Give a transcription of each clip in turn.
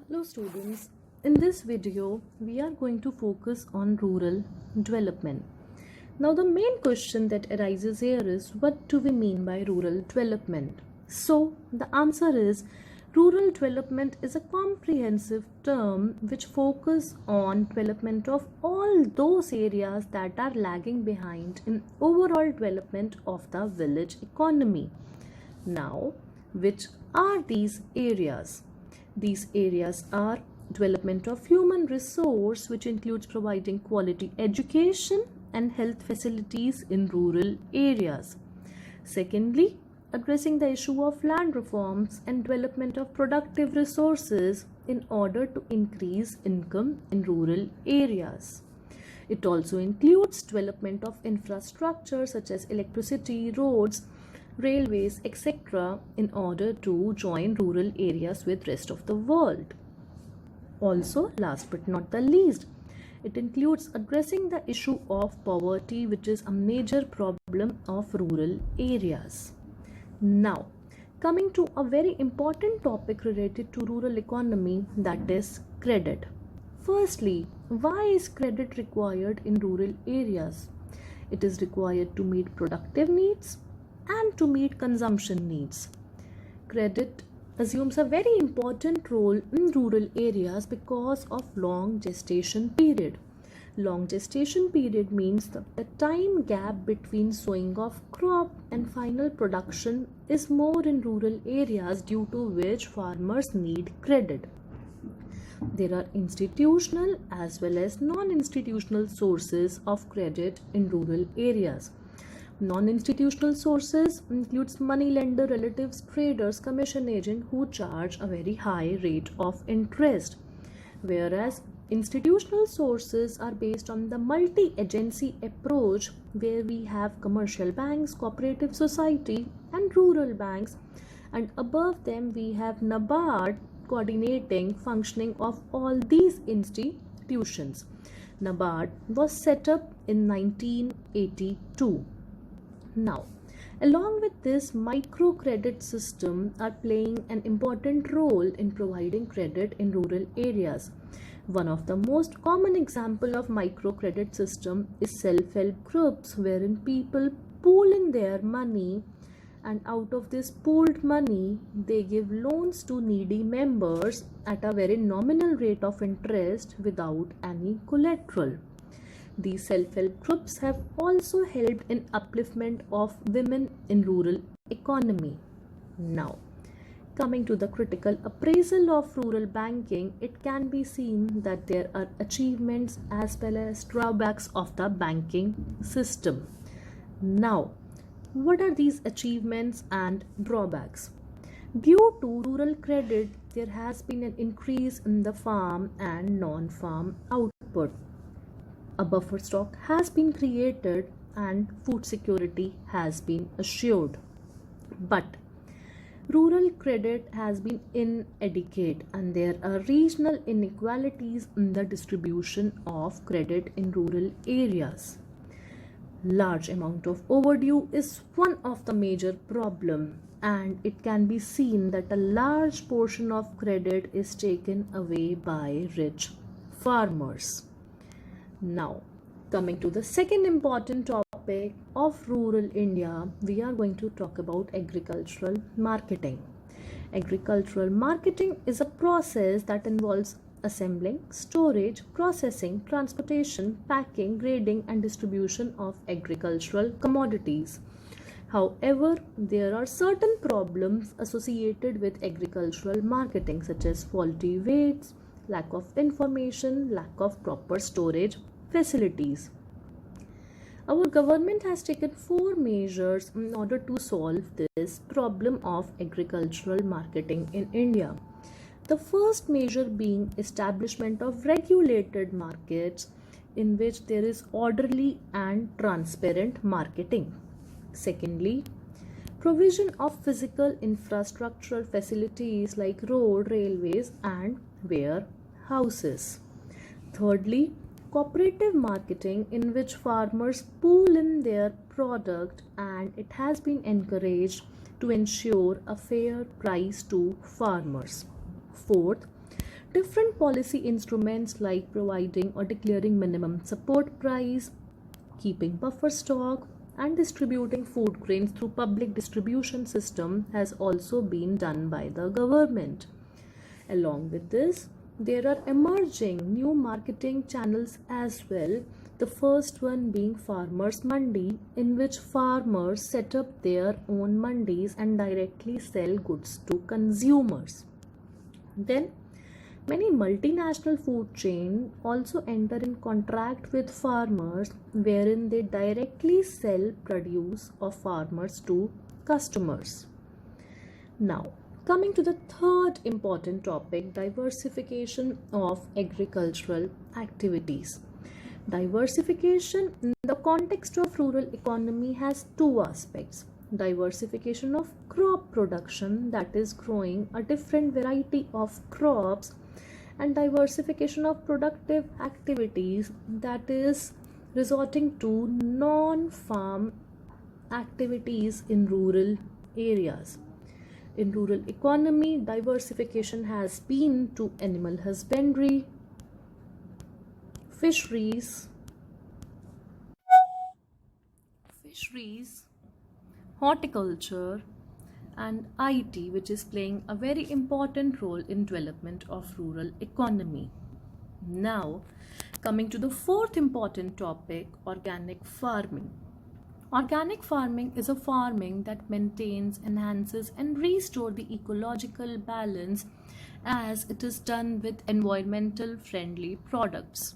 Hello students, in this video we are going to focus on rural development. Now the main question that arises here is, what do we mean by rural development? So the answer is, rural development is a comprehensive term which focuses on development of all those areas that are lagging behind in overall development of the village economy. Now, which are these areas? These areas are development of human resource, which includes providing quality education and health facilities in rural areas. Secondly, addressing the issue of land reforms and development of productive resources in order to increase income in rural areas. It also includes development of infrastructure such as electricity, roads, railways, etc. in order to join rural areas with rest of the world. Also, last but not the least, it includes addressing the issue of poverty, which is a major problem of rural areas. Now, coming to a very important topic related to rural economy, that is credit. Firstly, why is credit required in rural areas? It is required to meet productive needs and to meet consumption needs. Credit assumes a very important role in rural areas because of long gestation period. Long gestation period means the time gap between sowing of crop and final production is more in rural areas, due to which farmers need credit. There are institutional as well as non-institutional sources of credit in rural areas. Non-institutional sources includes money lender, relatives, traders, commission agent who charge a very high rate of interest, whereas institutional sources are based on the multi-agency approach, where we have commercial banks, cooperative society and rural banks, and above them we have NABARD coordinating functioning of all these institutions. NABARD was set up in 1982. Now, along with this, microcredit system are playing an important role in providing credit in rural areas. One of the most common example of microcredit system is self-help groups, wherein people pool in their money, and out of this pooled money they give loans to needy members at a very nominal rate of interest without any collateral. These self-help groups have also helped in upliftment of women in rural economy. Now, coming to the critical appraisal of rural banking, it can be seen that there are achievements as well as drawbacks of the banking system. Now, what are these achievements and drawbacks? Due to rural credit, there has been an increase in the farm and non-farm output. A buffer stock has been created and food security has been assured. But rural credit has been inadequate, and there are regional inequalities in the distribution of credit in rural areas. Large amount of overdue is one of the major problem, and it can be seen that a large portion of credit is taken away by rich farmers. Now, coming to the second important topic of rural India, we are going to talk about agricultural marketing. Agricultural marketing is a process that involves assembling, storage, processing, transportation, packing, grading and distribution of agricultural commodities. However, there are certain problems associated with agricultural marketing, such as faulty weights, lack of information, lack of proper storage facilities. Our government has taken 4 measures in order to solve this problem of agricultural marketing in India. The first measure being establishment of regulated markets, in which there is orderly and transparent marketing. Secondly, provision of physical infrastructural facilities like road, railways and warehouses. Thirdly, cooperative marketing, in which farmers pool in their product, and it has been encouraged to ensure a fair price to farmers. Fourth, Different policy instruments like providing or declaring minimum support price, keeping buffer stock, and distributing food grains through public distribution system has also been done by the government. Along with this, there are emerging new marketing channels as well. The first one being Farmers Mandi, in which farmers set up their own mandis and directly sell goods to consumers. Then many multinational food chains also enter in contract with farmers wherein they directly sell produce of farmers to customers. Now, coming to the third important topic, diversification of agricultural activities. Diversification in the context of rural economy has two aspects. Diversification of crop production, that is growing a different variety of crops, and diversification of productive activities, that is resorting to non-farm activities in rural areas. In rural economy, diversification has been to animal husbandry, fisheries, horticulture, and IT, which is playing a very important role in development of rural economy. Now, coming to the fourth important topic, organic farming. Organic farming is a farming that maintains, enhances, and restores the ecological balance as it is done with environmental friendly products.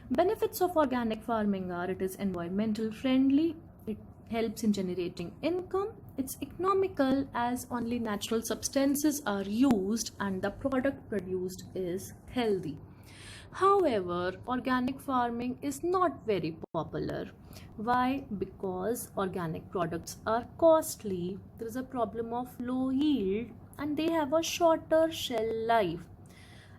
Benefits of organic farming are: it is environmental friendly, it helps in generating income, it's economical as only natural substances are used, and the product produced is healthy. However, organic farming is not very popular. Why? Because organic products are costly, there is a problem of low yield, and they have a shorter shelf life.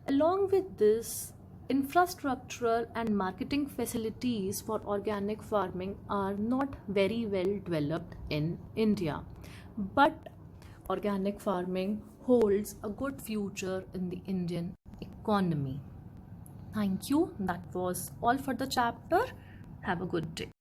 Along with this, infrastructural and marketing facilities for organic farming are not very well developed in India. But organic farming holds a good future in the Indian economy. Thank you. That was all for the chapter. Have a good day.